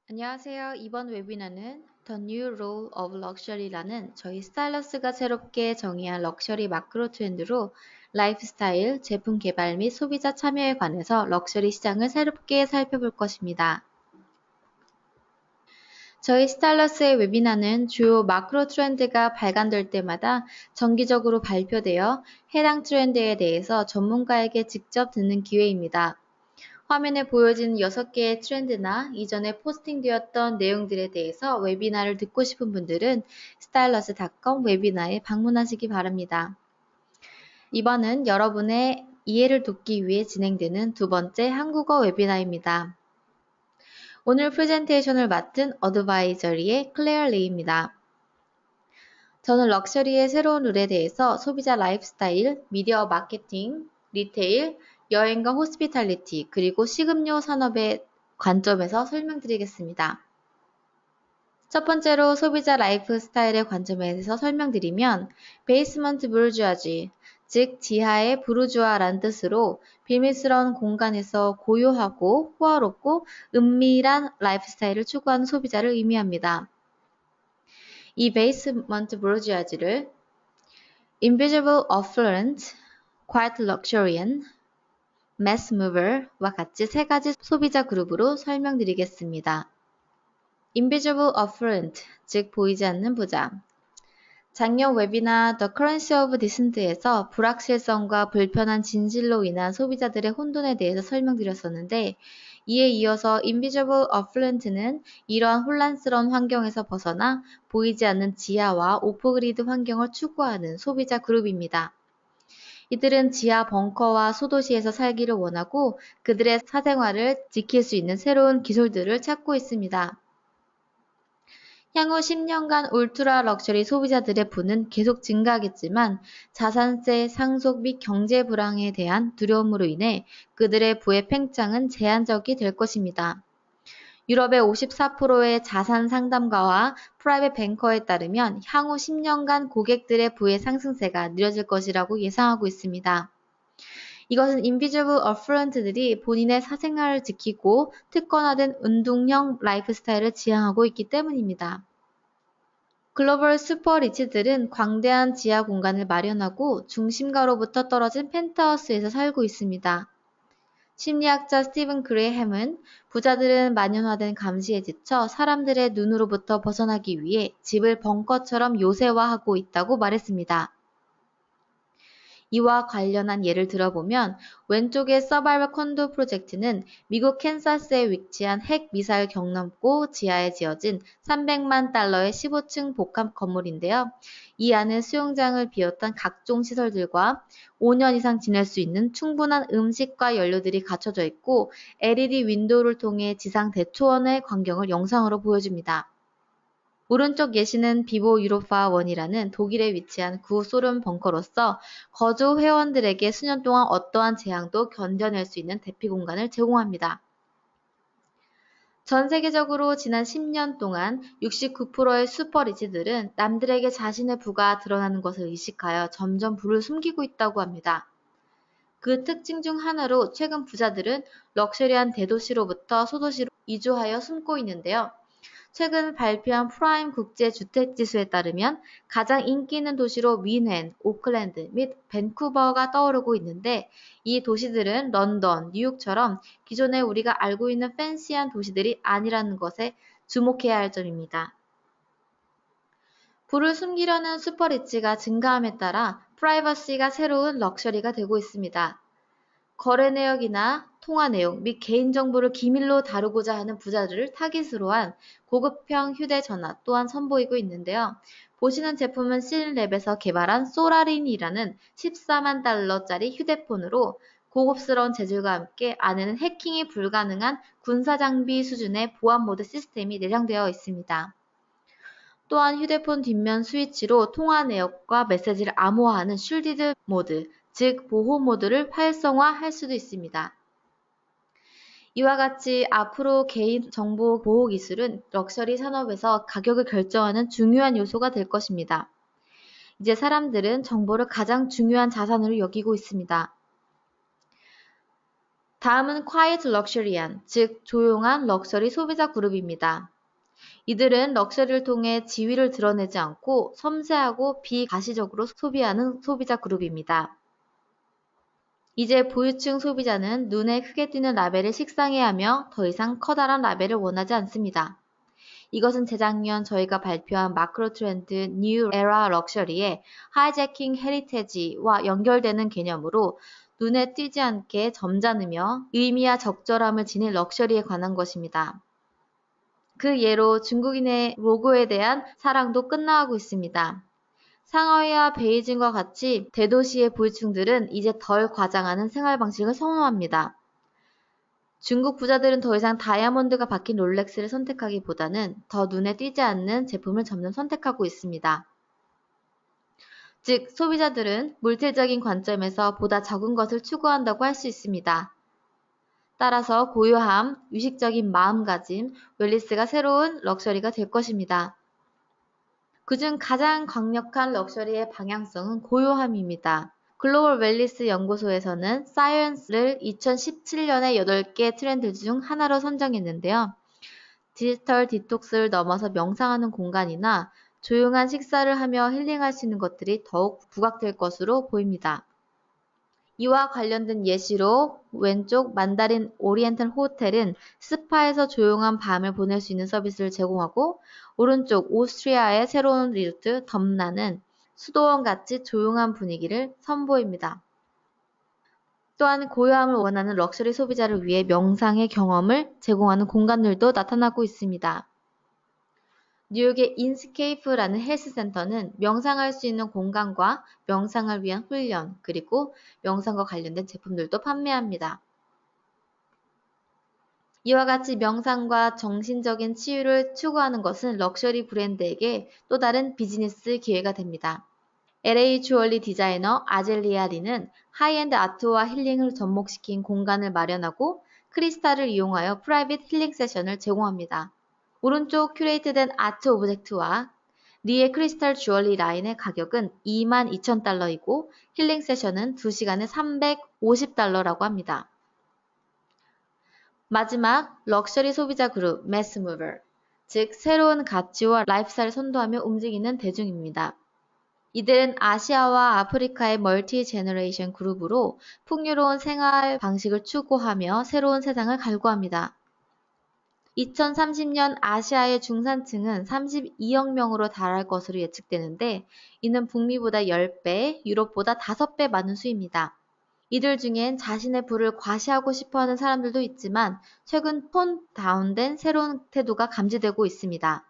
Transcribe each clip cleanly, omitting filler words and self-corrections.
안녕하세요. 이번 웨비나는 The New Role of Luxury라는 저희 스타일러스가 새롭게 정의한 럭셔리 마크로 트렌드로 라이프스타일, 제품 개발 및 소비자 참여에 관해서 럭셔리 시장을 새롭게 살펴볼 것입니다. 저희 스타일러스의 웨비나는 주요 마크로 트렌드가 발간될 때마다 정기적으로 발표되어 해당 트렌드에 대해서 전문가에게 직접 듣는 기회입니다. 화면에 보여지는 6개의 트렌드나 이전에 포스팅되었던 내용들에 대해서 웨비나를 듣고 싶은 분들은 stylus.com 웨비나에 방문하시기 바랍니다. 이번은 여러분의 이해를 돕기 위해 진행되는 두 번째 한국어 웨비나입니다. 오늘 프레젠테이션을 맡은 어드바이저리의 클레어 리입니다. 저는 럭셔리의 새로운 룰에 대해서 소비자 라이프스타일, 미디어 마케팅, 리테일, 여행과 호스피탈리티, 그리고 식음료 산업의 관점에서 설명드리겠습니다. 첫 번째로 소비자 라이프스타일의 관점에서 설명드리면 베이스먼트 부르주아지, 즉 지하의 부르주아란 뜻으로 비밀스러운 공간에서 고요하고 호화롭고 은밀한 라이프스타일을 추구하는 소비자를 의미합니다. 이 베이스먼트 부르주아지를 invisible affluent, quiet luxuriant, mass mover와 같이 세 가지 소비자 그룹으로 설명드리겠습니다. invisible affluent, 즉 보이지 않는 부자. 작년 웨비나 The Currency of Dissent에서 불확실성과 불편한 진실로 인한 소비자들의 혼돈에 대해서 설명드렸었는데, 이에 이어서 invisible affluent는 이러한 혼란스러운 환경에서 벗어나 보이지 않는 지하와 오프그리드 환경을 추구하는 소비자 그룹입니다. 이들은 지하 벙커와 소도시에서 살기를 원하고 그들의 사생활을 지킬 수 있는 새로운 기술들을 찾고 있습니다. 향후 10년간 울트라 럭셔리 소비자들의 부는 계속 증가하겠지만 자산세 상속 및 경제 불황에 대한 두려움으로 인해 그들의 부의 팽창은 제한적이 될 것입니다. 유럽의 54%의 자산 상담가와 프라이빗 뱅커에 따르면 향후 10년간 고객들의 부의 상승세가 느려질 것이라고 예상하고 있습니다. 이것은 인비저블 어플런트들이 본인의 사생활을 지키고 특권화된 운동형 라이프 스타일을 지향하고 있기 때문입니다. 글로벌 슈퍼 리치들은 광대한 지하 공간을 마련하고 중심가로부터 떨어진 펜트하우스에서 살고 있습니다. 심리학자 스티븐 그레이햄은 부자들은 만연화된 감시에 지쳐 사람들의 눈으로부터 벗어나기 위해 집을 벙커처럼 요새화하고 있다고 말했습니다. 이와 관련한 예를 들어보면 왼쪽의 서바이벌 콘도 프로젝트는 미국 캔사스에 위치한 핵 미사일 경납고 지하에 지어진 300만 달러의 15층 복합 건물인데요. 이 안은 수영장을 비롯한 각종 시설들과 5년 이상 지낼 수 있는 충분한 음식과 연료들이 갖춰져 있고 LED 윈도우를 통해 지상 대초원의 광경을 영상으로 보여줍니다. 오른쪽 예시는 비보 유로파 1이라는 독일에 위치한 구소련 벙커로서 거주 회원들에게 수년 동안 어떠한 재앙도 견뎌낼 수 있는 대피 공간을 제공합니다. 전 세계적으로 지난 10년 동안 69%의 슈퍼리치들은 남들에게 자신의 부가 드러나는 것을 의식하여 점점 부를 숨기고 있다고 합니다. 그 특징 중 하나로 최근 부자들은 럭셔리한 대도시로부터 소도시로 이주하여 숨고 있는데요. 최근 발표한 프라임 국제주택지수에 따르면 가장 인기 있는 도시로 뮌헨, 오클랜드 및 밴쿠버가 떠오르고 있는데 이 도시들은 런던, 뉴욕처럼 기존에 우리가 알고 있는 팬시한 도시들이 아니라는 것에 주목해야 할 점입니다. 부를 숨기려는 슈퍼리치가 증가함에 따라 프라이버시가 새로운 럭셔리가 되고 있습니다. 거래 내역이나 통화 내용 및 개인정보를 기밀로 다루고자 하는 부자들을 타깃으로 한 고급형 휴대전화 또한 선보이고 있는데요. 보시는 제품은 신랩에서 개발한 소라린이라는 14만 달러짜리 휴대폰으로 고급스러운 재질과 함께 안에는 해킹이 불가능한 군사장비 수준의 보안 모드 시스템이 내장되어 있습니다. 또한 휴대폰 뒷면 스위치로 통화 내역과 메시지를 암호화하는 쉴디드 모드, 즉 보호 모드를 활성화할 수도 있습니다. 이와 같이 앞으로 개인정보 보호 기술은 럭셔리 산업에서 가격을 결정하는 중요한 요소가 될 것입니다. 이제 사람들은 정보를 가장 중요한 자산으로 여기고 있습니다. 다음은 quiet luxurian, 즉 조용한 럭셔리 소비자 그룹입니다. 이들은 럭셔리를 통해 지위를 드러내지 않고 섬세하고 비가시적으로 소비하는 소비자 그룹입니다. 이제 보유층 소비자는 눈에 크게 띄는 라벨을 식상해하며 더 이상 커다란 라벨을 원하지 않습니다. 이것은 재작년 저희가 발표한 마크로 트렌드 뉴 에라 럭셔리의 하이제킹 헤리테지와 연결되는 개념으로 눈에 띄지 않게 점잖으며 의미와 적절함을 지닌 럭셔리에 관한 것입니다. 그 예로 중국인의 로고에 대한 사랑도 끝나가고 있습니다. 상하이와 베이징과 같이 대도시의 보유층들은 이제 덜 과장하는 생활 방식을 선호합니다. 중국 부자들은 더 이상 다이아몬드가 박힌 롤렉스를 선택하기보다는 더 눈에 띄지 않는 제품을 점점 선택하고 있습니다. 즉, 소비자들은 물질적인 관점에서 보다 적은 것을 추구한다고 할 수 있습니다. 따라서 고요함, 유식적인 마음가짐, 웰리스가 새로운 럭셔리가 될 것입니다. 그중 가장 강력한 럭셔리의 방향성은 고요함입니다. 글로벌 웰리스 연구소에서는 사이언스를 2017년에 8개 트렌드 중 하나로 선정했는데요. 디지털 디톡스를 넘어서 명상하는 공간이나 조용한 식사를 하며 힐링할 수 있는 것들이 더욱 부각될 것으로 보입니다. 이와 관련된 예시로 왼쪽 만다린 오리엔탈 호텔은 스파에서 조용한 밤을 보낼 수 있는 서비스를 제공하고 오른쪽 오스트리아의 새로운 리조트 덤나는 수도원같이 조용한 분위기를 선보입니다. 또한 고요함을 원하는 럭셔리 소비자를 위해 명상의 경험을 제공하는 공간들도 나타나고 있습니다. 뉴욕의 인스케이프라는 헬스센터는 명상할 수 있는 공간과 명상을 위한 훈련, 그리고 명상과 관련된 제품들도 판매합니다. 이와 같이 명상과 정신적인 치유를 추구하는 것은 럭셔리 브랜드에게 또 다른 비즈니스 기회가 됩니다. LA 주얼리 디자이너 아젤리아 리는 하이엔드 아트와 힐링을 접목시킨 공간을 마련하고 크리스탈을 이용하여 프라이빗 힐링 세션을 제공합니다. 오른쪽 큐레이트된 아트 오브젝트와 리의 크리스탈 주얼리 라인의 가격은 22,000달러이고 힐링 세션은 2시간에 350달러라고 합니다. 마지막 럭셔리 소비자 그룹 매스 무버, 즉 새로운 가치와 라이프스타일을 선도하며 움직이는 대중입니다. 이들은 아시아와 아프리카의 멀티 제너레이션 그룹으로 풍요로운 생활 방식을 추구하며 새로운 세상을 갈구합니다. 2030년 아시아의 중산층은 32억 명으로 달할 것으로 예측되는데 이는 북미보다 10배, 유럽보다 5배 많은 수입니다. 이들 중엔 자신의 부를 과시하고 싶어하는 사람들도 있지만 최근 톤 다운된 새로운 태도가 감지되고 있습니다.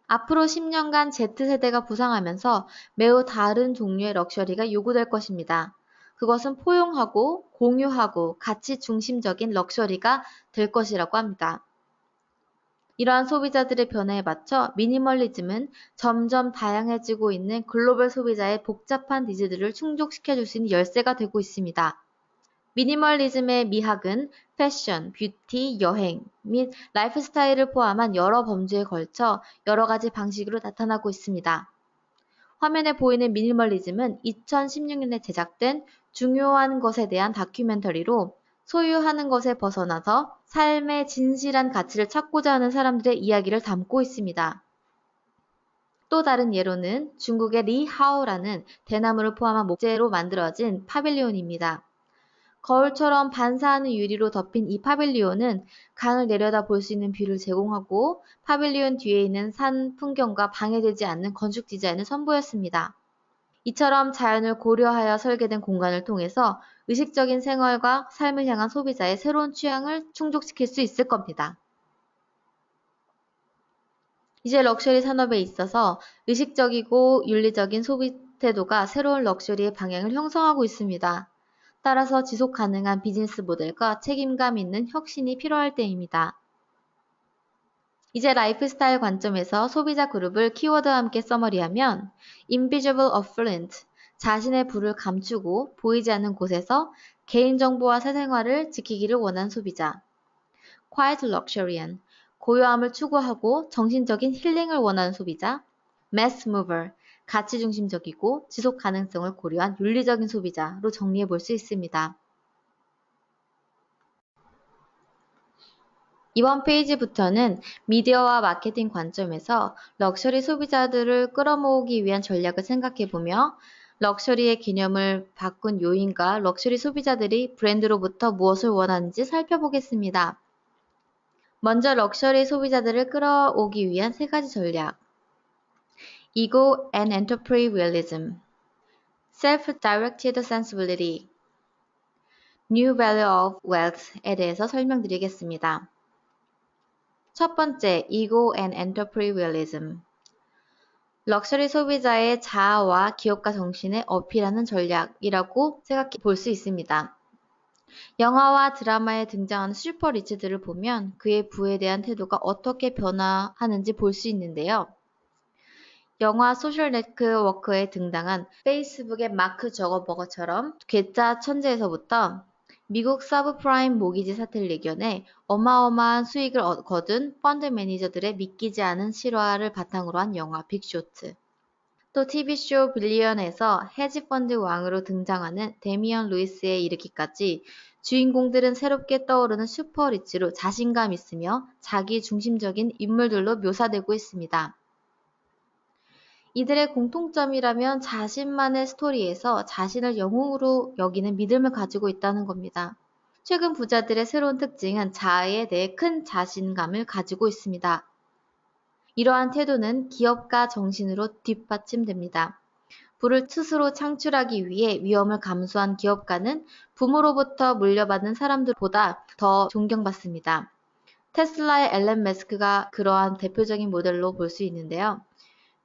앞으로 10년간 Z세대가 부상하면서 매우 다른 종류의 럭셔리가 요구될 것입니다. 그것은 포용하고 공유하고 가치 중심적인 럭셔리가 될 것이라고 합니다. 이러한 소비자들의 변화에 맞춰 미니멀리즘은 점점 다양해지고 있는 글로벌 소비자의 복잡한 니즈들을 충족시켜줄 수 있는 열쇠가 되고 있습니다. 미니멀리즘의 미학은 패션, 뷰티, 여행 및 라이프 스타일을 포함한 여러 범주에 걸쳐 여러 가지 방식으로 나타나고 있습니다. 화면에 보이는 미니멀리즘은 2016년에 제작된 중요한 것에 대한 다큐멘터리로 소유하는 것에 벗어나서 삶의 진실한 가치를 찾고자 하는 사람들의 이야기를 담고 있습니다. 또 다른 예로는 중국의 리하오라는 대나무를 포함한 목재로 만들어진 파빌리온입니다. 거울처럼 반사하는 유리로 덮인 이 파빌리온은 강을 내려다 볼 수 있는 뷰를 제공하고 파빌리온 뒤에 있는 산 풍경과 방해되지 않는 건축 디자인을 선보였습니다. 이처럼 자연을 고려하여 설계된 공간을 통해서 의식적인 생활과 삶을 향한 소비자의 새로운 취향을 충족시킬 수 있을 겁니다. 이제 럭셔리 산업에 있어서 의식적이고 윤리적인 소비 태도가 새로운 럭셔리의 방향을 형성하고 있습니다. 따라서 지속 가능한 비즈니스 모델과 책임감 있는 혁신이 필요할 때입니다. 이제 라이프스타일 관점에서 소비자 그룹을 키워드와 함께 써머리하면 invisible affluent, 자신의 부를 감추고 보이지 않는 곳에서 개인정보와 사생활을 지키기를 원하는 소비자, quiet luxurian, 고요함을 추구하고 정신적인 힐링을 원하는 소비자, mass mover, 가치 중심적이고 지속 가능성을 고려한 윤리적인 소비자로 정리해 볼 수 있습니다. 이번 페이지부터는 미디어와 마케팅 관점에서 럭셔리 소비자들을 끌어모으기 위한 전략을 생각해보며 럭셔리의 개념을 바꾼 요인과 럭셔리 소비자들이 브랜드로부터 무엇을 원하는지 살펴보겠습니다. 먼저 럭셔리 소비자들을 끌어오기 위한 세 가지 전략. Ego and Entrepreneurialism, Self-Directed Sensibility, New Value of Wealth에 대해서 설명드리겠습니다. 첫 번째, Ego and Entrepreneurialism. 럭셔리 소비자의 자아와 기업가 정신에 어필하는 전략이라고 생각해 볼 수 있습니다. 영화와 드라마에 등장하는 슈퍼리치들을 보면 그의 부에 대한 태도가 어떻게 변화하는지 볼 수 있는데요. 영화 소셜 네트워크에 등장한 페이스북의 마크 저거버거처럼 괴짜 천재에서부터 미국 서브프라임 모기지 사태를 예견해 어마어마한 수익을 거둔 펀드 매니저들의 믿기지 않은 실화를 바탕으로 한 영화 빅쇼트. 또 TV쇼 빌리언에서 헤지펀드 왕으로 등장하는 데미언 루이스에 이르기까지 주인공들은 새롭게 떠오르는 슈퍼리치로 자신감 있으며 자기 중심적인 인물들로 묘사되고 있습니다. 이들의 공통점이라면 자신만의 스토리에서 자신을 영웅으로 여기는 믿음을 가지고 있다는 겁니다. 최근 부자들의 새로운 특징은 자아에 대해 큰 자신감을 가지고 있습니다. 이러한 태도는 기업가 정신으로 뒷받침됩니다. 부를 스스로 창출하기 위해 위험을 감수한 기업가는 부모로부터 물려받은 사람들보다 더 존경받습니다. 테슬라의 앨런 머스크가 그러한 대표적인 모델로 볼 수 있는데요.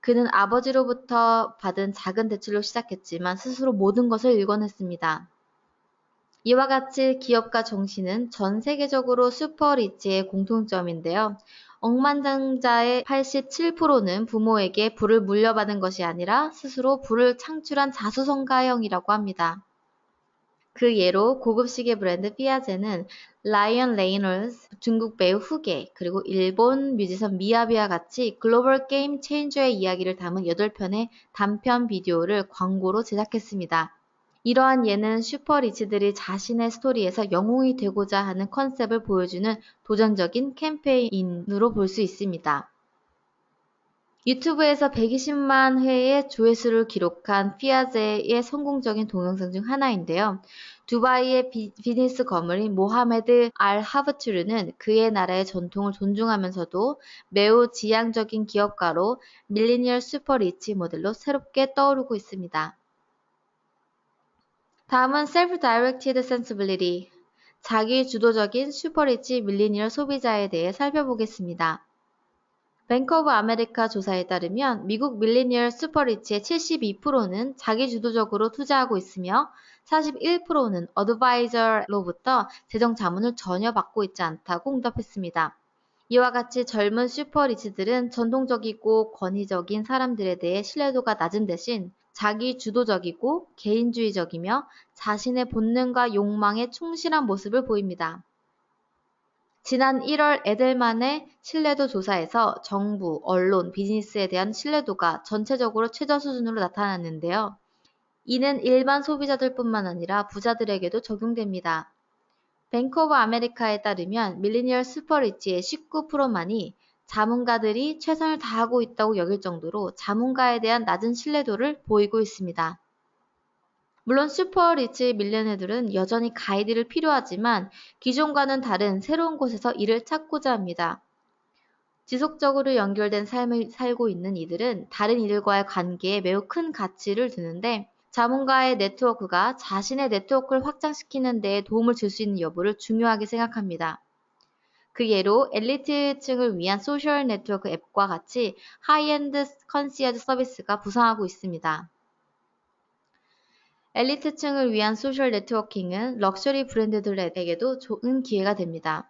그는 아버지로부터 받은 작은 대출로 시작했지만 스스로 모든 것을 일궈냈습니다. 이와 같이 기업가 정신은 전 세계적으로 슈퍼리치의 공통점인데요. 억만장자의 87%는 부모에게 부를 물려받은 것이 아니라 스스로 부를 창출한 자수성가형이라고 합니다. 그 예로 고급 시계 브랜드 피아제는 라이언 레이놀즈, 중국 배우 후게, 그리고 일본 뮤지션 미야비와 같이 글로벌 게임 체인저의 이야기를 담은 8편의 단편 비디오를 광고로 제작했습니다. 이러한 예는 슈퍼리치들이 자신의 스토리에서 영웅이 되고자 하는 컨셉을 보여주는 도전적인 캠페인으로 볼 수 있습니다. 유튜브에서 120만 회의 조회수를 기록한 피아제의 성공적인 동영상 중 하나인데요. 두바이의 비즈니스 거물인 모하메드 알 하브투르는 그의 나라의 전통을 존중하면서도 매우 지향적인 기업가로 밀리니얼 슈퍼리치 모델로 새롭게 떠오르고 있습니다. 다음은 Self-Directed Sensibility, 자기 주도적인 슈퍼리치 밀리니얼 소비자에 대해 살펴보겠습니다. 뱅크 오브 아메리카 조사에 따르면 미국 밀리니얼 슈퍼리치의 72%는 자기주도적으로 투자하고 있으며 41%는 어드바이저로부터 재정 자문을 전혀 받고 있지 않다고 응답했습니다. 이와 같이 젊은 슈퍼리치들은 전통적이고 권위적인 사람들에 대해 신뢰도가 낮은 대신 자기주도적이고 개인주의적이며 자신의 본능과 욕망에 충실한 모습을 보입니다. 지난 1월 에델만의 신뢰도 조사에서 정부, 언론, 비즈니스에 대한 신뢰도가 전체적으로 최저 수준으로 나타났는데요. 이는 일반 소비자들뿐만 아니라 부자들에게도 적용됩니다. 뱅크 오브 아메리카에 따르면 밀리니얼 슈퍼리치의 19%만이 자문가들이 최선을 다하고 있다고 여길 정도로 자문가에 대한 낮은 신뢰도를 보이고 있습니다. 물론 슈퍼리치 밀리언들은 여전히 가이드를 필요하지만 기존과는 다른 새로운 곳에서 일을 찾고자 합니다. 지속적으로 연결된 삶을 살고 있는 이들은 다른 이들과의 관계에 매우 큰 가치를 두는데 자문가의 네트워크가 자신의 네트워크를 확장시키는 데에 도움을 줄 수 있는 여부를 중요하게 생각합니다. 그 예로 엘리트층을 위한 소셜 네트워크 앱과 같이 하이엔드 컨시어지 서비스가 부상하고 있습니다. 엘리트층을 위한 소셜 네트워킹은 럭셔리 브랜드들에게도 좋은 기회가 됩니다.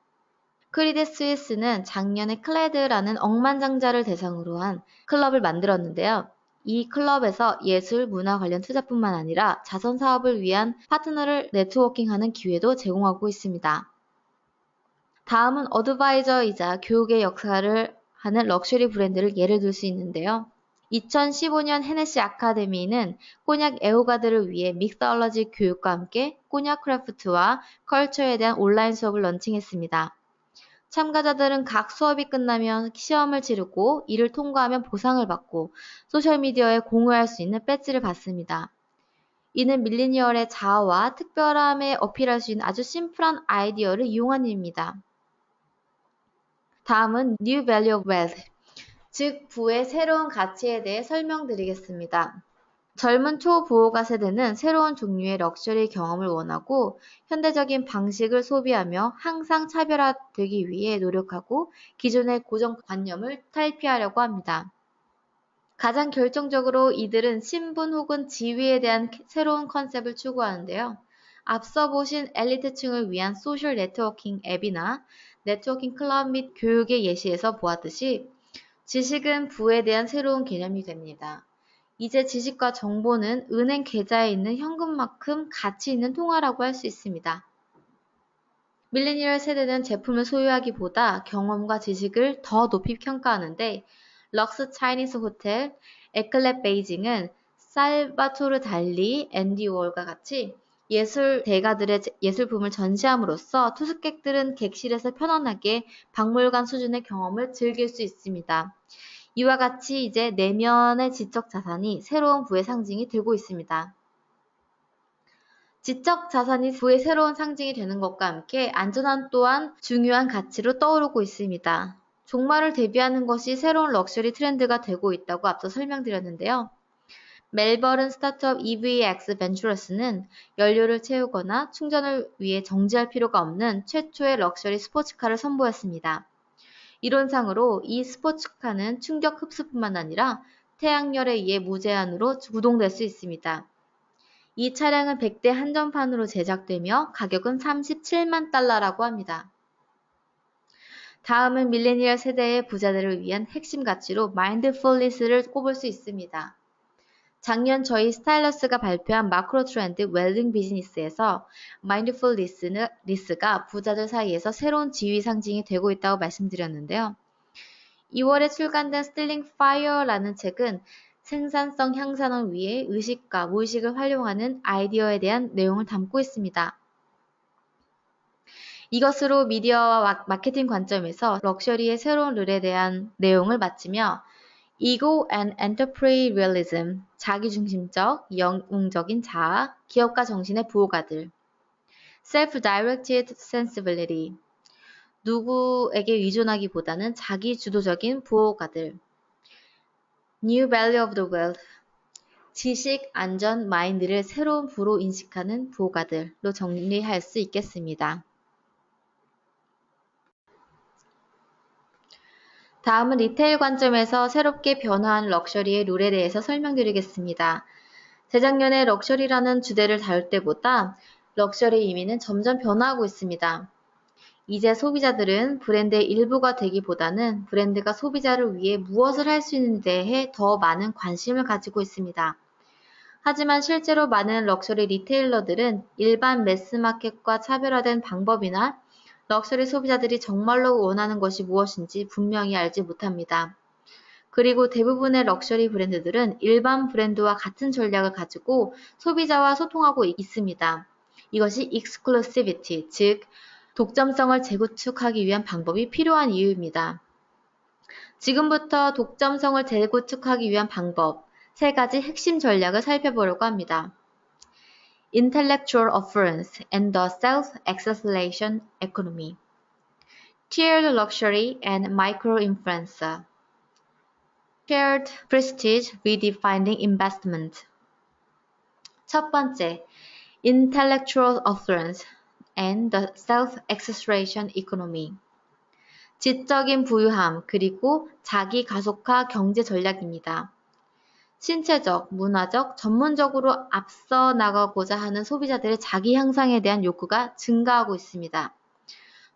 크리딧 스위스는 작년에 클레드라는 억만장자를 대상으로 한 클럽을 만들었는데요. 이 클럽에서 예술, 문화 관련 투자뿐만 아니라 자선 사업을 위한 파트너를 네트워킹하는 기회도 제공하고 있습니다. 다음은 어드바이저이자 교육의 역할을 하는 럭셔리 브랜드를 예를 들 수 있는데요. 2015년 헤네시 아카데미는 꼬냑 애호가들을 위해 믹스올러지 교육과 함께 꼬냑 크래프트와 컬처에 대한 온라인 수업을 런칭했습니다. 참가자들은 각 수업이 끝나면 시험을 치르고 이를 통과하면 보상을 받고 소셜미디어에 공유할 수 있는 배지를 받습니다. 이는 밀레니얼의 자아와 특별함에 어필할 수 있는 아주 심플한 아이디어를 이용한 일입니다. 다음은 New Value of Wealth, 즉 부의 새로운 가치에 대해 설명드리겠습니다. 젊은 초보호가 세대는 새로운 종류의 럭셔리 경험을 원하고 현대적인 방식을 소비하며 항상 차별화되기 위해 노력하고 기존의 고정관념을 탈피하려고 합니다. 가장 결정적으로 이들은 신분 혹은 지위에 대한 새로운 컨셉을 추구하는데요. 앞서 보신 엘리트층을 위한 소셜 네트워킹 앱이나 네트워킹 클럽 및 교육의 예시에서 보았듯이 지식은 부에 대한 새로운 개념이 됩니다. 이제 지식과 정보는 은행 계좌에 있는 현금만큼 가치 있는 통화라고 할 수 있습니다. 밀레니얼 세대는 제품을 소유하기보다 경험과 지식을 더 높이 평가하는데 럭스 차이니스 호텔, 에클렛 베이징은 살바토르 달리, 앤디 월과 같이 예술 대가들의 예술품을 전시함으로써 투숙객들은 객실에서 편안하게 박물관 수준의 경험을 즐길 수 있습니다. 이와 같이 이제 내면의 지적 자산이 새로운 부의 상징이 되고 있습니다. 지적 자산이 부의 새로운 상징이 되는 것과 함께 안전함 또한 중요한 가치로 떠오르고 있습니다. 종말을 대비하는 것이 새로운 럭셔리 트렌드가 되고 있다고 앞서 설명드렸는데요. 멜버른 스타트업 EVX 벤처러스는 연료를 채우거나 충전을 위해 정지할 필요가 없는 최초의 럭셔리 스포츠카를 선보였습니다. 이론상으로 이 스포츠카는 충격 흡수뿐만 아니라 태양열에 의해 무제한으로 구동될 수 있습니다. 이 차량은 100대 한정판으로 제작되며 가격은 37만 달러라고 합니다. 다음은 밀레니얼 세대의 부자들을 위한 핵심 가치로 마인드풀니스를 꼽을 수 있습니다. 작년 저희 스타일러스가 발표한 마크로 트렌드 웰빙 비즈니스에서 마인드풀니스가 부자들 사이에서 새로운 지위 상징이 되고 있다고 말씀드렸는데요. 2월에 출간된 Stealing Fire라는 책은 생산성 향상을 위해 의식과 무의식을 활용하는 아이디어에 대한 내용을 담고 있습니다. 이것으로 미디어와 마케팅 관점에서 럭셔리의 새로운 룰에 대한 내용을 마치며 Ego and Entrepreneurialism, 자기중심적, 영웅적인 자아, 기업가 정신의 부호가들, Self-Directed Sensibility, 누구에게 의존하기보다는 자기 주도적인 부호가들, New Value of the World, 지식, 안전, 마인드를 새로운 부로 인식하는 부호가들로 정리할 수 있겠습니다. 다음은 리테일 관점에서 새롭게 변화한 럭셔리의 룰에 대해서 설명드리겠습니다. 재작년에 럭셔리라는 주제를 다룰 때보다 럭셔리 의미는 점점 변화하고 있습니다. 이제 소비자들은 브랜드의 일부가 되기보다는 브랜드가 소비자를 위해 무엇을 할 수 있는 데에 더 많은 관심을 가지고 있습니다. 하지만 실제로 많은 럭셔리 리테일러들은 일반 매스마켓과 차별화된 방법이나 럭셔리 소비자들이 정말로 원하는 것이 무엇인지 분명히 알지 못합니다. 그리고 대부분의 럭셔리 브랜드들은 일반 브랜드와 같은 전략을 가지고 소비자와 소통하고 있습니다. 이것이 exclusivity, 즉 독점성을 재구축하기 위한 방법이 필요한 이유입니다. 지금부터 독점성을 재구축하기 위한 방법, 3가지 핵심 전략을 살펴보려고 합니다. Intellectual affluence and the self-exhalation economy, tiered luxury and micro-influencer, shared prestige redefining investment. 첫 번째, intellectual affluence and the self-exhalation economy. 지적인 부유함 그리고 자기 가속화 경제 전략입니다. 신체적, 문화적, 전문적으로 앞서 나가고자 하는 소비자들의 자기 향상에 대한 욕구가 증가하고 있습니다.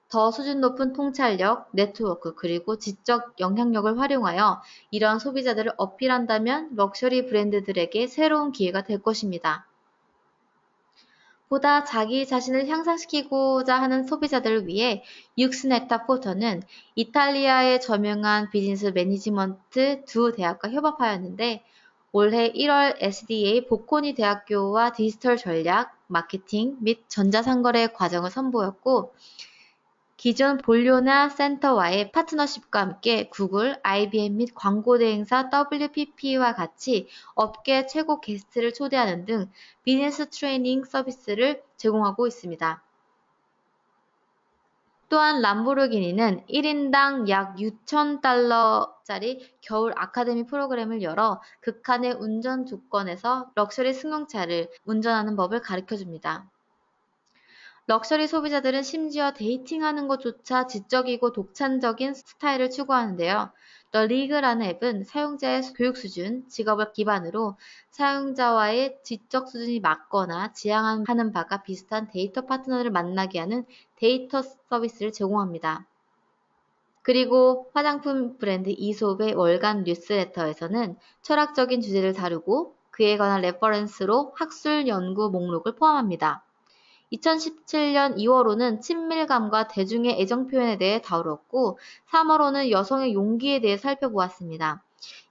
더 수준 높은 통찰력, 네트워크, 그리고 지적 영향력을 활용하여 이러한 소비자들을 어필한다면 럭셔리 브랜드들에게 새로운 기회가 될 것입니다. 보다 자기 자신을 향상시키고자 하는 소비자들을 위해 육스네타 포터는 이탈리아의 저명한 비즈니스 매니지먼트 두 대학과 협업하였는데 올해 1월 SDA 보코니 대학교와 디지털 전략, 마케팅 및 전자상거래 과정을 선보였고 기존 볼료나 센터와의 파트너십과 함께 구글, IBM 및 광고 대행사 WPP와 같이 업계 최고 게스트를 초대하는 등 비즈니스 트레이닝 서비스를 제공하고 있습니다. 또한 람보르기니는 1인당 약 6,000달러짜리 겨울 아카데미 프로그램을 열어 극한의 운전 조건에서 럭셔리 승용차를 운전하는 법을 가르쳐줍니다. 럭셔리 소비자들은 심지어 데이팅하는 것조차 지적이고 독창적인 스타일을 추구하는데요. The League라는 앱은 사용자의 교육 수준, 직업을 기반으로 사용자와의 지적 수준이 맞거나 지향하는 바가 비슷한 데이터 파트너를 만나게 하는 데이터 서비스를 제공합니다. 그리고 화장품 브랜드 이솝의 월간 뉴스레터에서는 철학적인 주제를 다루고 그에 관한 레퍼런스로 학술 연구 목록을 포함합니다. 2017년 2월호는 친밀감과 대중의 애정 표현에 대해 다루었고 3월호는 여성의 용기에 대해 살펴보았습니다.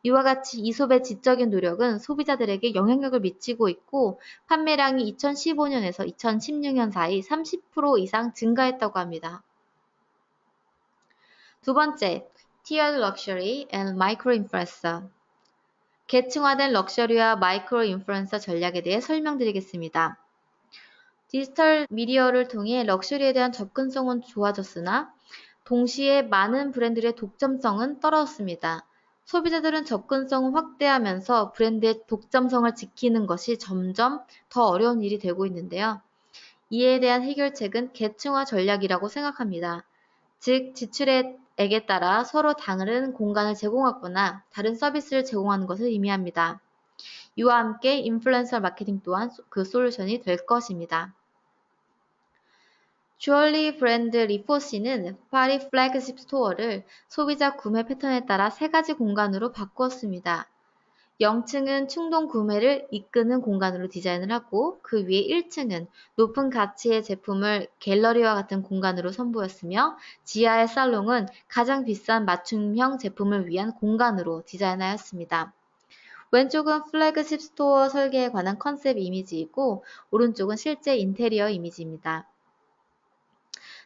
이와 같이 이솝의 지적인 노력은 소비자들에게 영향력을 미치고 있고 판매량이 2015년에서 2016년 사이 30% 이상 증가했다고 합니다. 두 번째, Tiered Luxury and Micro Influencer. 계층화된 럭셔리와 마이크로 인플루언서 전략에 대해 설명드리겠습니다. 디지털 미디어를 통해 럭셔리에 대한 접근성은 좋아졌으나 동시에 많은 브랜드의 독점성은 떨어졌습니다. 소비자들은 접근성을 확대하면서 브랜드의 독점성을 지키는 것이 점점 더 어려운 일이 되고 있는데요. 이에 대한 해결책은 계층화 전략이라고 생각합니다. 즉, 지출액에 따라 서로 다른 공간을 제공하거나 다른 서비스를 제공하는 것을 의미합니다. 이와 함께 인플루언서 마케팅 또한 그 솔루션이 될 것입니다. 주얼리 브랜드 리포시는 파리 플래그십 스토어를 소비자 구매 패턴에 따라 세 가지 공간으로 바꾸었습니다. 0층은 충동 구매를 이끄는 공간으로 디자인을 하고 그 위에 1층은 높은 가치의 제품을 갤러리와 같은 공간으로 선보였으며 지하의 살롱은 가장 비싼 맞춤형 제품을 위한 공간으로 디자인하였습니다. 왼쪽은 플래그십 스토어 설계에 관한 컨셉 이미지이고 오른쪽은 실제 인테리어 이미지입니다.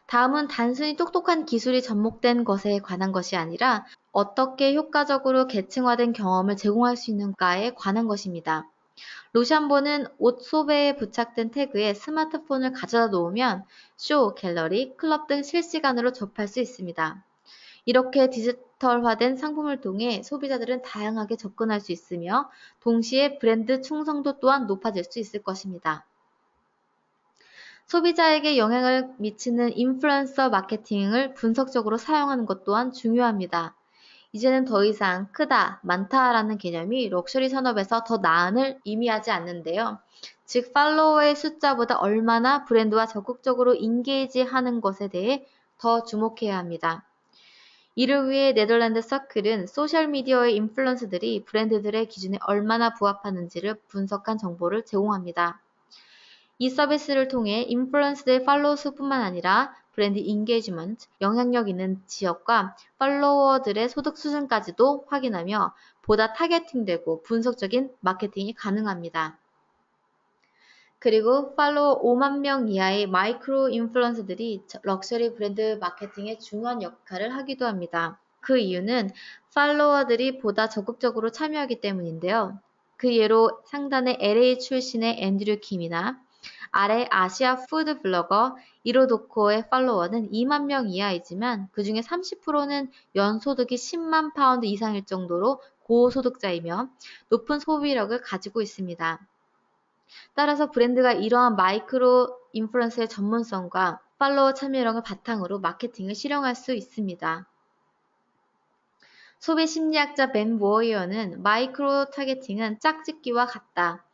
다음은 단순히 똑똑한 기술이 접목된 것에 관한 것이 아니라 어떻게 효과적으로 계층화된 경험을 제공할 수 있는가에 관한 것입니다. 로샴보는 옷 소배에 부착된 태그에 스마트폰을 가져다 놓으면 쇼, 갤러리, 클럽 등 실시간으로 접할 수 있습니다. 이렇게 디지털화된 상품을 통해 소비자들은 다양하게 접근할 수 있으며 동시에 브랜드 충성도 또한 높아질 수 있을 것입니다. 소비자에게 영향을 미치는 인플루언서 마케팅을 분석적으로 사용하는 것 또한 중요합니다. 이제는 더 이상 크다, 많다라는 개념이 럭셔리 산업에서 더 나은을 의미하지 않는데요. 즉, 팔로워의 숫자보다 얼마나 브랜드와 적극적으로 인게이지하는 것에 대해 더 주목해야 합니다. 이를 위해 네덜란드 서클은 소셜미디어의 인플루언서들이 브랜드들의 기준에 얼마나 부합하는지를 분석한 정보를 제공합니다. 이 서비스를 통해 인플루언서들의 팔로워 수뿐만 아니라 브랜드 인게이지먼트, 영향력 있는 지역과 팔로워들의 소득 수준까지도 확인하며 보다 타겟팅되고 분석적인 마케팅이 가능합니다. 그리고 팔로워 5만 명 이하의 마이크로 인플루언서들이 럭셔리 브랜드 마케팅에 중요한 역할을 하기도 합니다. 그 이유는 팔로워들이 보다 적극적으로 참여하기 때문인데요. 그 예로 상단의 LA 출신의 앤드류 킴이나 아래 아시아 푸드 블로거 이로도코의 팔로워는 2만 명 이하이지만 그 중에 30%는 연소득이 10만 파운드 이상일 정도로 고소득자이며 높은 소비력을 가지고 있습니다. 따라서 브랜드가 이러한 마이크로 인플루언서의 전문성과 팔로워 참여력을 바탕으로 마케팅을 실행할 수 있습니다. 소비 심리학자 벤 모어이어는 마이크로 타겟팅은 짝짓기와 같다.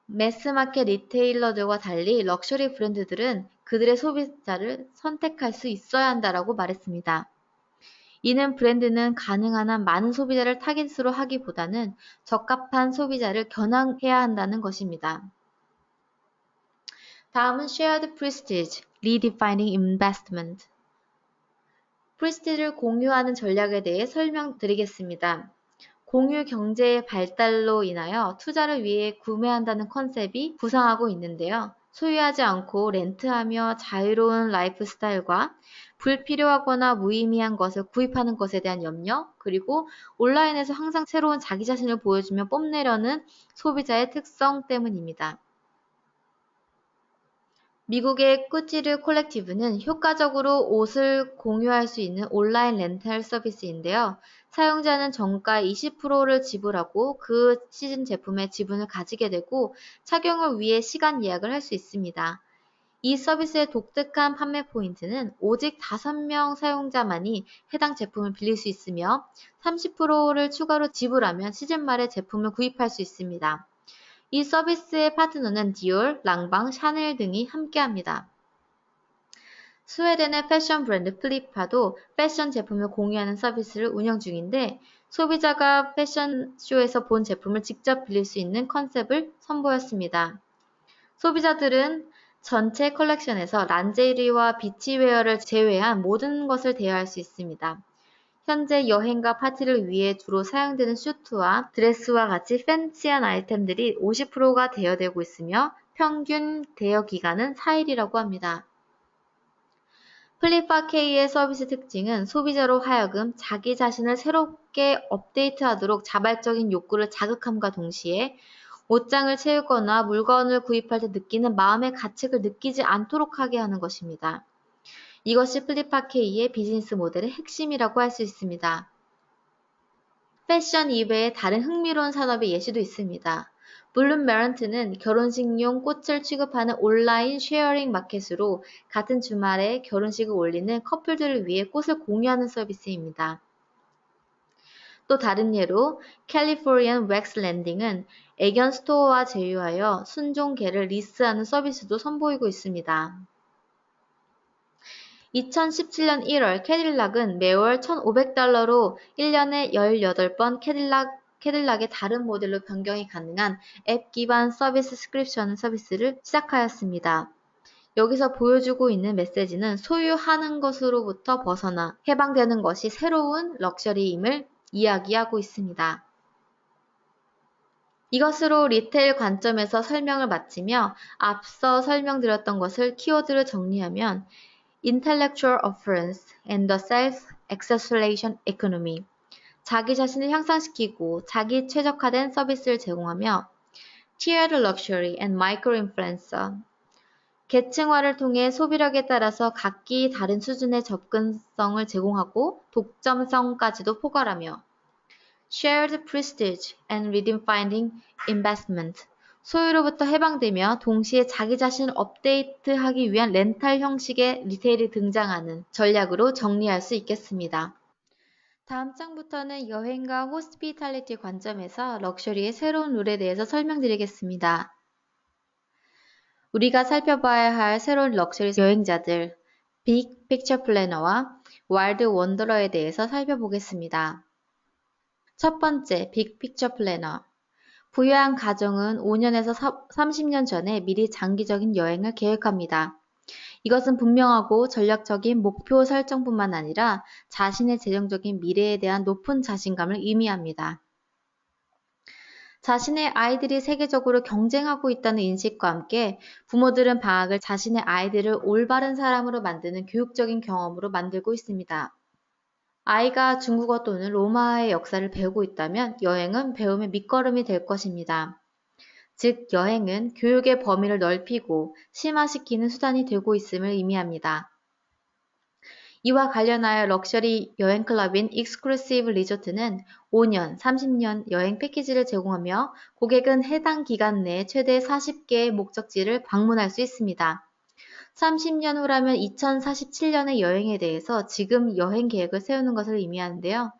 매스마켓 리테일러들과 달리 럭셔리 브랜드들은 그들의 소비자를 선택할 수 있어야 한다라고 말했습니다. 이는 브랜드는 가능한 한 많은 소비자를 타깃으로 하기보다는 적합한 소비자를 겨냥해야 한다는 것입니다. 다음은 Shared Prestige, Redefining Investment. 프리스티지를 공유하는 전략에 대해 설명드리겠습니다. 공유 경제의 발달로 인하여 투자를 위해 구매한다는 컨셉이 부상하고 있는데요. 소유하지 않고 렌트하며 자유로운 라이프 스타일과 불필요하거나 무의미한 것을 구입하는 것에 대한 염려, 그리고 온라인에서 항상 새로운 자기 자신을 보여주며 뽐내려는 소비자의 특성 때문입니다. 미국의 꾸찌르 콜렉티브는 효과적으로 옷을 공유할 수 있는 온라인 렌탈 서비스인데요. 사용자는 정가 20%를 지불하고 그 시즌 제품의 지분을 가지게 되고 착용을 위해 시간 예약을 할 수 있습니다. 이 서비스의 독특한 판매 포인트는 오직 5명 사용자만이 해당 제품을 빌릴 수 있으며 30%를 추가로 지불하면 시즌 말에 제품을 구입할 수 있습니다. 이 서비스의 파트너는 디올, 랑방, 샤넬 등이 함께합니다. 스웨덴의 패션 브랜드 플리파도 패션 제품을 공유하는 서비스를 운영 중인데 소비자가 패션쇼에서 본 제품을 직접 빌릴 수 있는 컨셉을 선보였습니다. 소비자들은 전체 컬렉션에서 란제리와 비치웨어를 제외한 모든 것을 대여할 수 있습니다. 현재 여행과 파티를 위해 주로 사용되는 슈트와 드레스와 같이 팬시한 아이템들이 50%가 대여되고 있으며 평균 대여 기간은 4일이라고 합니다. 플립4K의 서비스 특징은 소비자로 하여금 자기 자신을 새롭게 업데이트하도록 자발적인 욕구를 자극함과 동시에 옷장을 채우거나 물건을 구입할 때 느끼는 마음의 가책을 느끼지 않도록 하게 하는 것입니다. 이것이 플립4K의 비즈니스 모델의 핵심이라고 할 수 있습니다. 패션 이외에 다른 흥미로운 산업의 예시도 있습니다. 블룸 메런트는 결혼식용 꽃을 취급하는 온라인 쉐어링 마켓으로 같은 주말에 결혼식을 올리는 커플들을 위해 꽃을 공유하는 서비스입니다. 또 다른 예로 캘리포니안 웩스 랜딩은 애견 스토어와 제휴하여 순종 개를 리스하는 서비스도 선보이고 있습니다. 2017년 1월 캐딜락은 매월 $1,500로 1년에 18번 캐딜락의 다른 모델로 변경이 가능한 앱 기반 서비스 스크립션 서비스를 시작하였습니다. 여기서 보여주고 있는 메시지는 소유하는 것으로부터 벗어나 해방되는 것이 새로운 럭셔리임을 이야기하고 있습니다. 이것으로 리테일 관점에서 설명을 마치며 앞서 설명드렸던 것을 키워드로 정리하면 Intellectual Affluence and the Self-Exaltation Economy 자기 자신을 향상시키고 자기 최적화된 서비스를 제공하며 Tiered Luxury and Micro-Influencer 계층화를 통해 소비력에 따라서 각기 다른 수준의 접근성을 제공하고 독점성까지도 포괄하며 Shared Prestige and Redefining Investment 소유로부터 해방되며 동시에 자기 자신을 업데이트하기 위한 렌탈 형식의 리테일이 등장하는 전략으로 정리할 수 있겠습니다. 다음 장부터는 여행과 호스피탈리티 관점에서 럭셔리의 새로운 룰에 대해서 설명드리겠습니다. 우리가 살펴봐야 할 새로운 럭셔리 여행자들, 빅 픽처 플래너와 와일드 원더러에 대해서 살펴보겠습니다. 첫 번째, 빅 픽처 플래너. 부유한 가정은 5년에서 30년 전에 미리 장기적인 여행을 계획합니다. 이것은 분명하고 전략적인 목표 설정뿐만 아니라 자신의 재정적인 미래에 대한 높은 자신감을 의미합니다. 자신의 아이들이 세계적으로 경쟁하고 있다는 인식과 함께 부모들은 방학을 자신의 아이들을 올바른 사람으로 만드는 교육적인 경험으로 만들고 있습니다. 아이가 중국어 또는 로마의 역사를 배우고 있다면 여행은 배움의 밑거름이 될 것입니다. 즉, 여행은 교육의 범위를 넓히고 심화시키는 수단이 되고 있음을 의미합니다. 이와 관련하여 럭셔리 여행 클럽인 익스클루시브 리조트는 5년, 30년 여행 패키지를 제공하며 고객은 해당 기간 내에 최대 40개의 목적지를 방문할 수 있습니다. 30년 후라면 2047년의 여행에 대해서 지금 여행 계획을 세우는 것을 의미하는데요.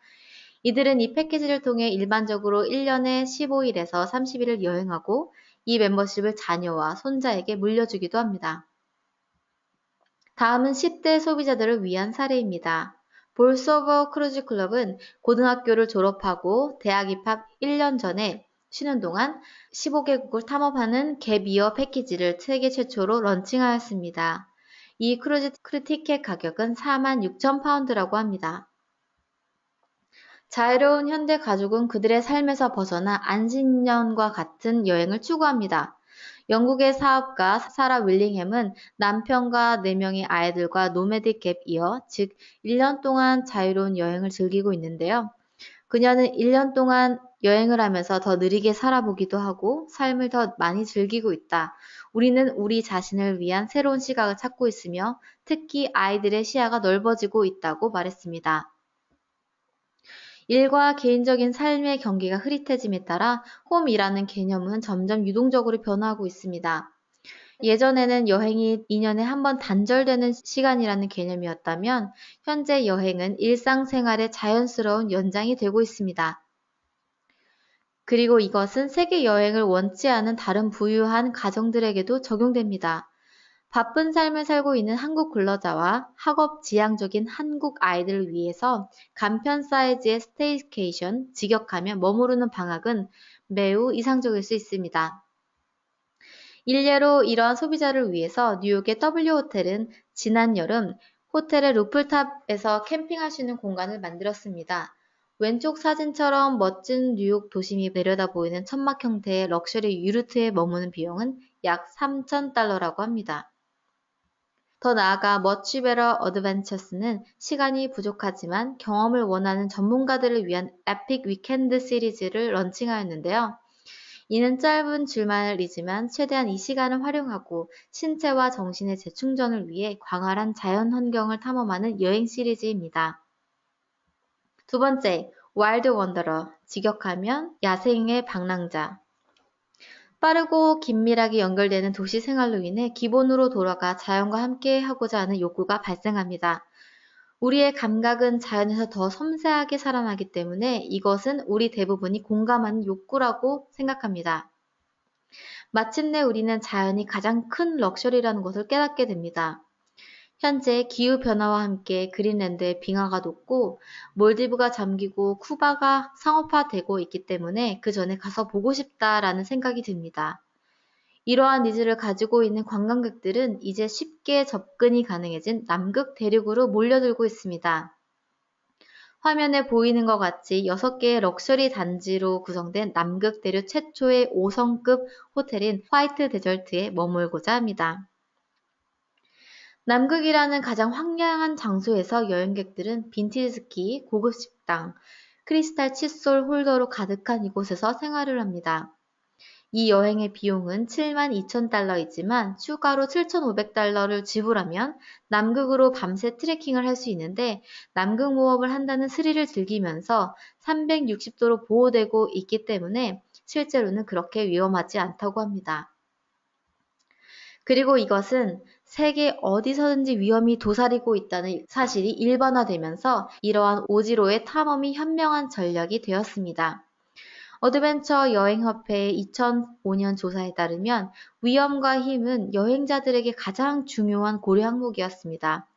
이들은 이 패키지를 통해 일반적으로 1년에 15일에서 30일을 여행하고 이 멤버십을 자녀와 손자에게 물려주기도 합니다. 다음은 10대 소비자들을 위한 사례입니다. 볼소버 크루즈 클럽은 고등학교를 졸업하고 대학 입학 1년 전에 쉬는 동안 15개국을 탐험하는 갭이어 패키지를 세계 최초로 런칭하였습니다. 이 크루즈 티켓 가격은 46,000파운드라고 합니다. 자유로운 현대 가족은 그들의 삶에서 벗어나 안식년과 같은 여행을 추구합니다. 영국의 사업가 사라 윌링햄은 남편과 4명의 아이들과 노매딕 갭 이어, 즉 1년 동안 자유로운 여행을 즐기고 있는데요. 그녀는 1년 동안 여행을 하면서 더 느리게 살아보기도 하고 삶을 더 많이 즐기고 있다. 우리는 우리 자신을 위한 새로운 시각을 찾고 있으며 특히 아이들의 시야가 넓어지고 있다고 말했습니다. 일과 개인적인 삶의 경계가 흐릿해짐에 따라 홈이라는 개념은 점점 유동적으로 변화하고 있습니다. 예전에는 여행이 2년에 한 번 단절되는 시간이라는 개념이었다면 현재 여행은 일상생활의 자연스러운 연장이 되고 있습니다. 그리고 이것은 세계 여행을 원치 않은 다른 부유한 가정들에게도 적용됩니다. 바쁜 삶을 살고 있는 한국 근로자와 학업 지향적인 한국 아이들을 위해서 간편 사이즈의 스테이케이션, 직역하면 머무르는 방학은 매우 이상적일 수 있습니다. 일례로 이러한 소비자를 위해서 뉴욕의 W호텔은 지난 여름 호텔의 루프탑에서 캠핑할 수 있는 공간을 만들었습니다. 왼쪽 사진처럼 멋진 뉴욕 도심이 내려다 보이는 천막 형태의 럭셔리 유르트에 머무는 비용은 약 3,000달러라고 합니다. 더 나아가 Much Better Adventures는 시간이 부족하지만 경험을 원하는 전문가들을 위한 에픽 위켄드 시리즈를 런칭하였는데요. 이는 짧은 줄말이지만 최대한 이 시간을 활용하고 신체와 정신의 재충전을 위해 광활한 자연 환경을 탐험하는 여행 시리즈입니다. 두 번째, 와일드 원더러, 직역하면 야생의 방랑자. 빠르고 긴밀하게 연결되는 도시 생활로 인해 기본으로 돌아가 자연과 함께 하고자 하는 욕구가 발생합니다. 우리의 감각은 자연에서 더 섬세하게 살아나기 때문에 이것은 우리 대부분이 공감하는 욕구라고 생각합니다. 마침내 우리는 자연이 가장 큰 럭셔리라는 것을 깨닫게 됩니다. 현재 기후변화와 함께 그린랜드의 빙하가 녹고 몰디브가 잠기고 쿠바가 상업화되고 있기 때문에 그 전에 가서 보고 싶다라는 생각이 듭니다. 이러한 니즈를 가지고 있는 관광객들은 이제 쉽게 접근이 가능해진 남극 대륙으로 몰려들고 있습니다. 화면에 보이는 것 같이 6개의 럭셔리 단지로 구성된 남극 대륙 최초의 5성급 호텔인 화이트 데절트에 머물고자 합니다. 남극이라는 가장 황량한 장소에서 여행객들은 빈티지 스키, 고급 식당, 크리스탈 칫솔 홀더로 가득한 이곳에서 생활을 합니다. 이 여행의 비용은 72,000달러이지만 추가로 7,500달러를 지불하면 남극으로 밤새 트레킹을 할 수 있는데 남극 모험을 한다는 스릴을 즐기면서 360도로 보호되고 있기 때문에 실제로는 그렇게 위험하지 않다고 합니다. 그리고 이것은 세계 어디서든지 위험이 도사리고 있다는 사실이 일반화되면서 이러한 오지로의 탐험이 현명한 전략이 되었습니다. 어드벤처 여행협회의 2005년 조사에 따르면 위험과 힘은 여행자들에게 가장 중요한 고려 항목이었습니다.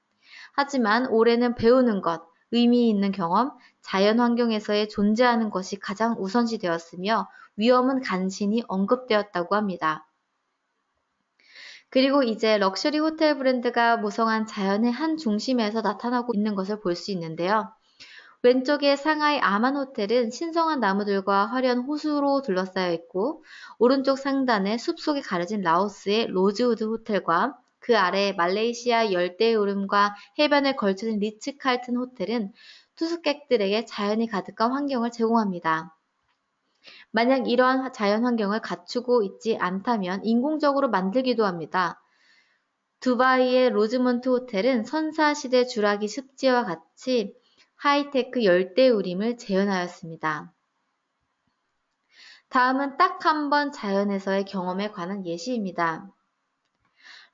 하지만 올해는 배우는 것, 의미 있는 경험, 자연 환경에서의 존재하는 것이 가장 우선시 되었으며 위험은 간신히 언급되었다고 합니다. 그리고 이제 럭셔리 호텔 브랜드가 모성한 자연의 한 중심에서 나타나고 있는 것을 볼 수 있는데요. 왼쪽의 상하이 아만 호텔은 신성한 나무들과 화려한 호수로 둘러싸여 있고 오른쪽 상단에 숲속에 가려진 라오스의 로즈우드 호텔과 그 아래 말레이시아 열대우림과 해변에 걸쳐진 리츠 칼튼 호텔은 투숙객들에게 자연이 가득한 환경을 제공합니다. 만약 이러한 자연 환경을 갖추고 있지 않다면 인공적으로 만들기도 합니다. 두바이의 로즈먼트 호텔은 선사시대 주라기 습지와 같이 하이테크 열대우림을 재현하였습니다. 다음은 딱 한 번 자연에서의 경험에 관한 예시입니다.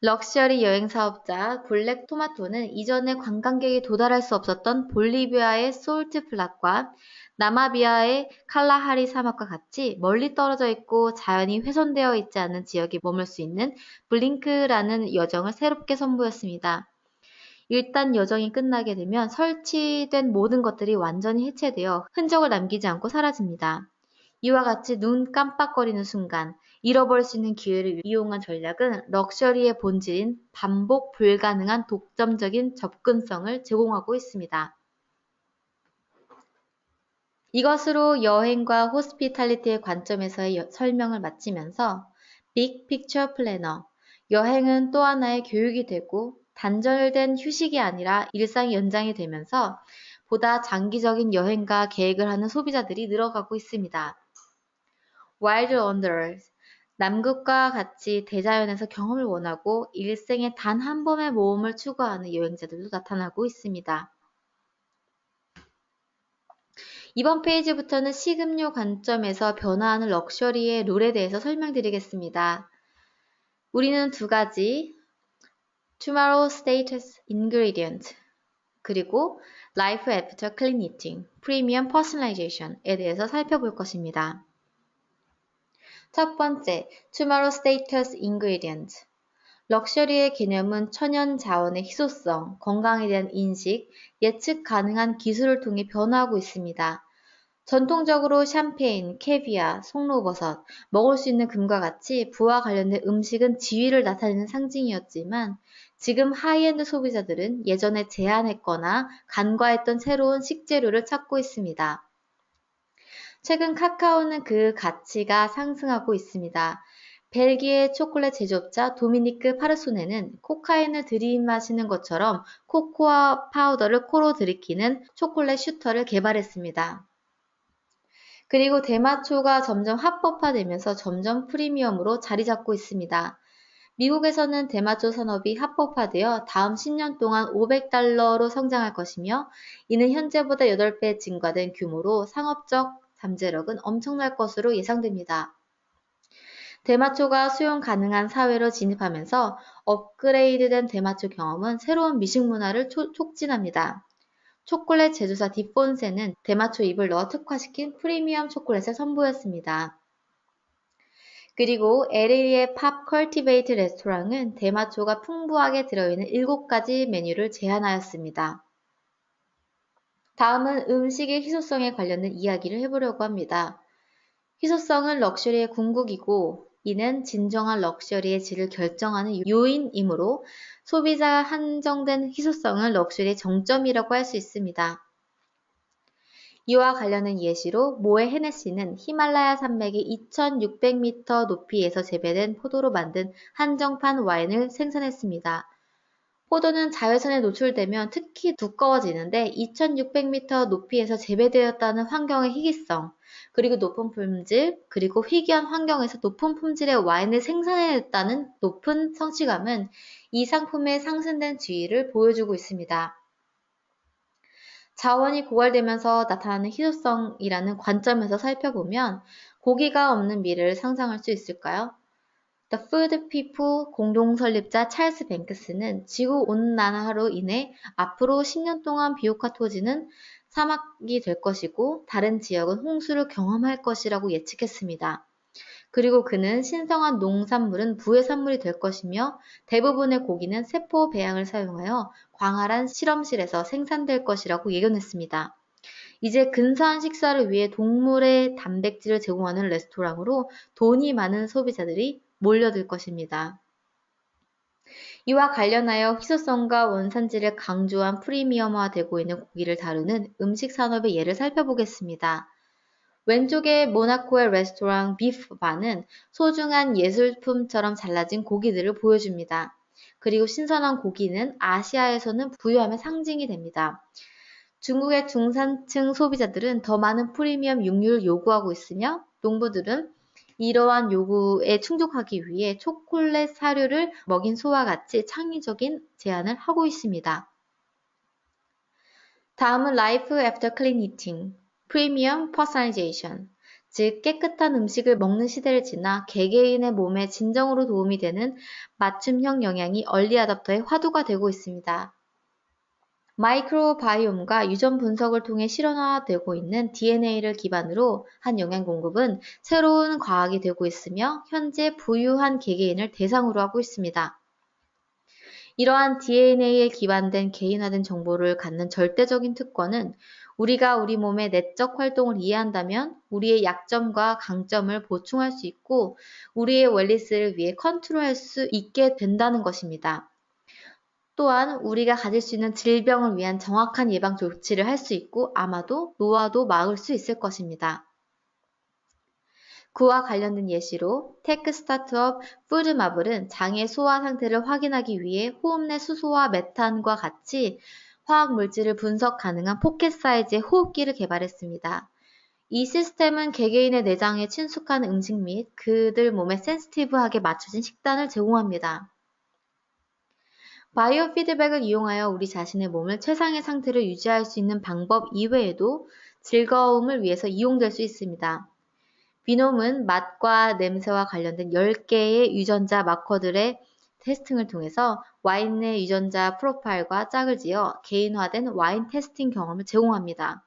럭셔리 여행 사업자 블랙 토마토는 이전에 관광객이 도달할 수 없었던 볼리비아의 솔트 플랫과 나마비아의 칼라하리 사막과 같이 멀리 떨어져 있고 자연이 훼손되어 있지 않은 지역에 머물 수 있는 블링크라는 여정을 새롭게 선보였습니다. 일단 여정이 끝나게 되면 설치된 모든 것들이 완전히 해체되어 흔적을 남기지 않고 사라집니다. 이와 같이 눈 깜빡거리는 순간 잃어버릴 수 있는 기회를 이용한 전략은 럭셔리의 본질인 반복 불가능한 독점적인 접근성을 제공하고 있습니다. 이것으로 여행과 호스피탈리티의 관점에서의 설명을 마치면서 빅 픽처 플래너. 여행은 또 하나의 교육이 되고 단절된 휴식이 아니라 일상 연장이 되면서 보다 장기적인 여행과 계획을 하는 소비자들이 늘어가고 있습니다. Wild Wanderers. 남극과 같이 대자연에서 경험을 원하고 일생에 단 한 번의 모험을 추구하는 여행자들도 나타나고 있습니다. 이번 페이지부터는 식음료 관점에서 변화하는 럭셔리의 룰에 대해서 설명드리겠습니다. 우리는 두 가지, Tomorrow Status Ingredient, 그리고 Life After Clean Eating, Premium Personalization에 대해서 살펴볼 것입니다. 첫 번째, Tomorrow Status Ingredient. 럭셔리의 개념은 천연 자원의 희소성, 건강에 대한 인식, 예측 가능한 기술을 통해 변화하고 있습니다. 전통적으로 샴페인, 캐비아, 송로버섯, 먹을 수 있는 금과 같이 부와 관련된 음식은 지위를 나타내는 상징이었지만 지금 하이엔드 소비자들은 예전에 제한했거나 간과했던 새로운 식재료를 찾고 있습니다. 최근 카카오는 그 가치가 상승하고 있습니다. 벨기에 초콜릿 제조업자 도미니크 파르소네는 코카인을 들이마시는 것처럼 코코아 파우더를 코로 들이키는 초콜릿 슈터를 개발했습니다. 그리고 대마초가 점점 합법화되면서 점점 프리미엄으로 자리 잡고 있습니다. 미국에서는 대마초 산업이 합법화되어 다음 10년 동안 $500로 성장할 것이며 이는 현재보다 8배 증가된 규모로 상업적 잠재력은 엄청날 것으로 예상됩니다. 대마초가 수용 가능한 사회로 진입하면서 업그레이드된 대마초 경험은 새로운 미식 문화를 촉진합니다. 초콜릿 제조사 디폰세는 대마초 잎을 넣어 특화시킨 프리미엄 초콜릿을 선보였습니다. 그리고 LA의 팝 컬티베이트 레스토랑은 대마초가 풍부하게 들어있는 7가지 메뉴를 제안하였습니다. 다음은 음식의 희소성에 관련된 이야기를 해보려고 합니다. 희소성은 럭셔리의 궁극이고 이는 진정한 럭셔리의 질을 결정하는 요인이므로 소비자가 한정된 희소성을 럭셔리의 정점이라고 할 수 있습니다. 이와 관련된 예시로 모에 헤네시는 히말라야 산맥의 2600m 높이에서 재배된 포도로 만든 한정판 와인을 생산했습니다. 포도는 자외선에 노출되면 특히 두꺼워지는데 2600m 높이에서 재배되었다는 환경의 희귀성, 그리고 높은 품질, 그리고 희귀한 환경에서 높은 품질의 와인을 생산해냈다는 높은 성취감은 이 상품의 상승된 지위를 보여주고 있습니다. 자원이 고갈되면서 나타나는 희소성이라는 관점에서 살펴보면 고기가 없는 미래를 상상할 수 있을까요? The Food People 공동 설립자 찰스 뱅크스는 지구온난화로 인해 앞으로 10년 동안 비옥화 토지는 사막이 될 것이고 다른 지역은 홍수를 경험할 것이라고 예측했습니다. 그리고 그는 신성한 농산물은 부해산물이 될 것이며 대부분의 고기는 세포 배양을 사용하여 광활한 실험실에서 생산될 것이라고 예견했습니다. 이제 근사한 식사를 위해 동물의 단백질을 제공하는 레스토랑으로 돈이 많은 소비자들이 몰려들 것입니다. 이와 관련하여 희소성과 원산지를 강조한 프리미엄화되고 있는 고기를 다루는 음식 산업의 예를 살펴보겠습니다. 왼쪽의 모나코의 레스토랑 비프바는 소중한 예술품처럼 잘라진 고기들을 보여줍니다. 그리고 신선한 고기는 아시아에서는 부유함의 상징이 됩니다. 중국의 중산층 소비자들은 더 많은 프리미엄 육류를 요구하고 있으며 농부들은 이러한 요구에 충족하기 위해 초콜릿 사료를 먹인 소와 같이 창의적인 제안을 하고 있습니다. 다음은 Life After Clean Eating, Premium Personalization, 즉 깨끗한 음식을 먹는 시대를 지나 개개인의 몸에 진정으로 도움이 되는 맞춤형 영양이 얼리 어댑터의 화두가 되고 있습니다. 마이크로바이옴과 유전 분석을 통해 실현화되고 있는 DNA를 기반으로 한 영양 공급은 새로운 과학이 되고 있으며 현재 부유한 개개인을 대상으로 하고 있습니다. 이러한 DNA에 기반된 개인화된 정보를 갖는 절대적인 특권은 우리가 우리 몸의 내적 활동을 이해한다면 우리의 약점과 강점을 보충할 수 있고 우리의 웰니스를 위해 컨트롤할 수 있게 된다는 것입니다. 또한 우리가 가질 수 있는 질병을 위한 정확한 예방 조치를 할 수 있고 아마도 노화도 막을 수 있을 것입니다. 그와 관련된 예시로 테크 스타트업 푸드마블은 장의 소화 상태를 확인하기 위해 호흡 내 수소와 메탄과 같이 화학 물질을 분석 가능한 포켓 사이즈의 호흡기를 개발했습니다. 이 시스템은 개개인의 내장에 친숙한 음식 및 그들 몸에 센시티브하게 맞춰진 식단을 제공합니다. 바이오 피드백을 이용하여 우리 자신의 몸을 최상의 상태로 유지할 수 있는 방법 이외에도 즐거움을 위해서 이용될 수 있습니다. 비놈은 맛과 냄새와 관련된 10개의 유전자 마커들의 테스팅을 통해서 와인의 유전자 프로파일과 짝을 지어 개인화된 와인 테스팅 경험을 제공합니다.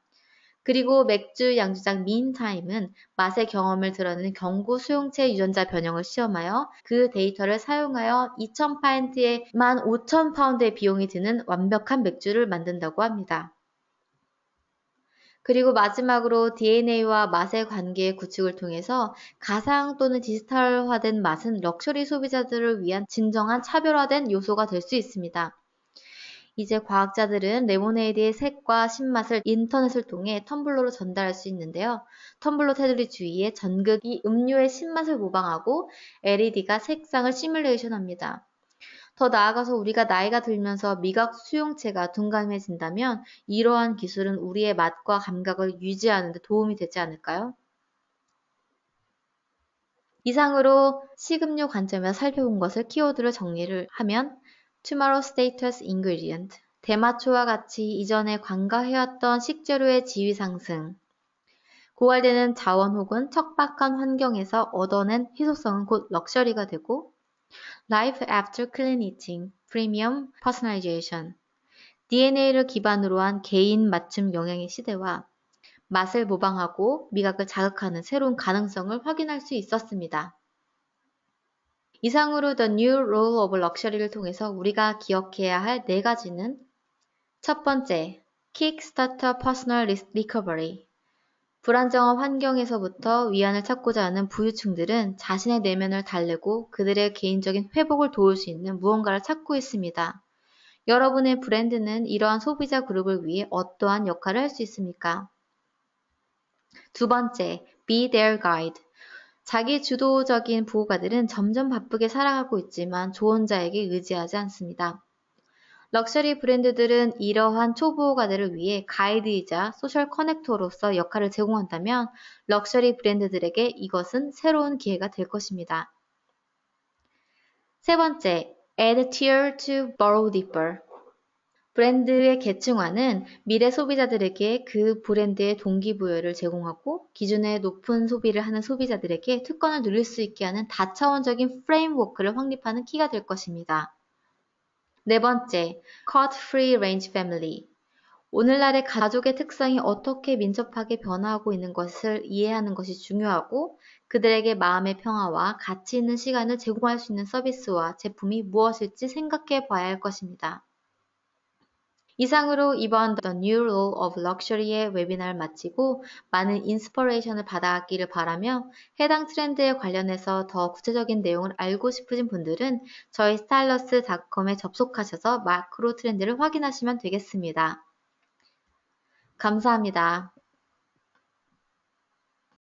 그리고 맥주 양조장 민타임은 맛의 경험을 드러내는 경구 수용체 유전자 변형을 시험하여 그 데이터를 사용하여 2,000파운드에 15,000파운드의 비용이 드는 완벽한 맥주를 만든다고 합니다. 그리고 마지막으로 DNA와 맛의 관계의 구축을 통해서 가상 또는 디지털화된 맛은 럭셔리 소비자들을 위한 진정한 차별화된 요소가 될 수 있습니다. 이제 과학자들은 레모네이드의 색과 신맛을 인터넷을 통해 텀블러로 전달할 수 있는데요. 텀블러 테두리 주위에 전극이 음료의 신맛을 모방하고 LED가 색상을 시뮬레이션합니다. 더 나아가서 우리가 나이가 들면서 미각 수용체가 둔감해진다면 이러한 기술은 우리의 맛과 감각을 유지하는 데 도움이 되지 않을까요? 이상으로 식음료 관점에서 살펴본 것을 키워드로 정리를 하면 Tomorrow Status Ingredient, 대마초와 같이 이전에 관가해왔던 식재료의 지위 상승, 고갈되는 자원 혹은 척박한 환경에서 얻어낸 희소성은 곧 럭셔리가 되고 Life After Clean Eating, Premium Personalization, DNA를 기반으로 한 개인 맞춤 영양의 시대와 맛을 모방하고 미각을 자극하는 새로운 가능성을 확인할 수 있었습니다. 이상으로 The New Role of Luxury를 통해서 우리가 기억해야 할 4가지는 첫 번째, Kickstarter Personal Recovery. 불안정한 환경에서부터 위안을 찾고자 하는 부유층들은 자신의 내면을 달래고 그들의 개인적인 회복을 도울 수 있는 무언가를 찾고 있습니다. 여러분의 브랜드는 이러한 소비자 그룹을 위해 어떠한 역할을 할 수 있습니까? 두 번째, Be Their Guide. 자기 주도적인 부호가들은 점점 바쁘게 살아가고 있지만 조언자에게 의지하지 않습니다. 럭셔리 브랜드들은 이러한 초보호가들을 위해 가이드이자 소셜 커넥터로서 역할을 제공한다면 럭셔리 브랜드들에게 이것은 새로운 기회가 될 것입니다. 세 번째, Add tier to borrow deeper. 브랜드의 계층화는 미래 소비자들에게 그 브랜드의 동기부여를 제공하고 기존에 높은 소비를 하는 소비자들에게 특권을 누릴 수 있게 하는 다차원적인 프레임워크를 확립하는 키가 될 것입니다. 네 번째, Cut Free Range Family. 오늘날의 가족의 특성이 어떻게 민첩하게 변화하고 있는 것을 이해하는 것이 중요하고 그들에게 마음의 평화와 가치 있는 시간을 제공할 수 있는 서비스와 제품이 무엇일지 생각해 봐야 할 것입니다. 이상으로 이번 The New Role of Luxury의 웨비나를 마치고 많은 인스퍼레이션을 받았기를 바라며 해당 트렌드에 관련해서 더 구체적인 내용을 알고 싶으신 분들은 저희 stylus.com에 접속하셔서 마크로 트렌드를 확인하시면 되겠습니다. 감사합니다.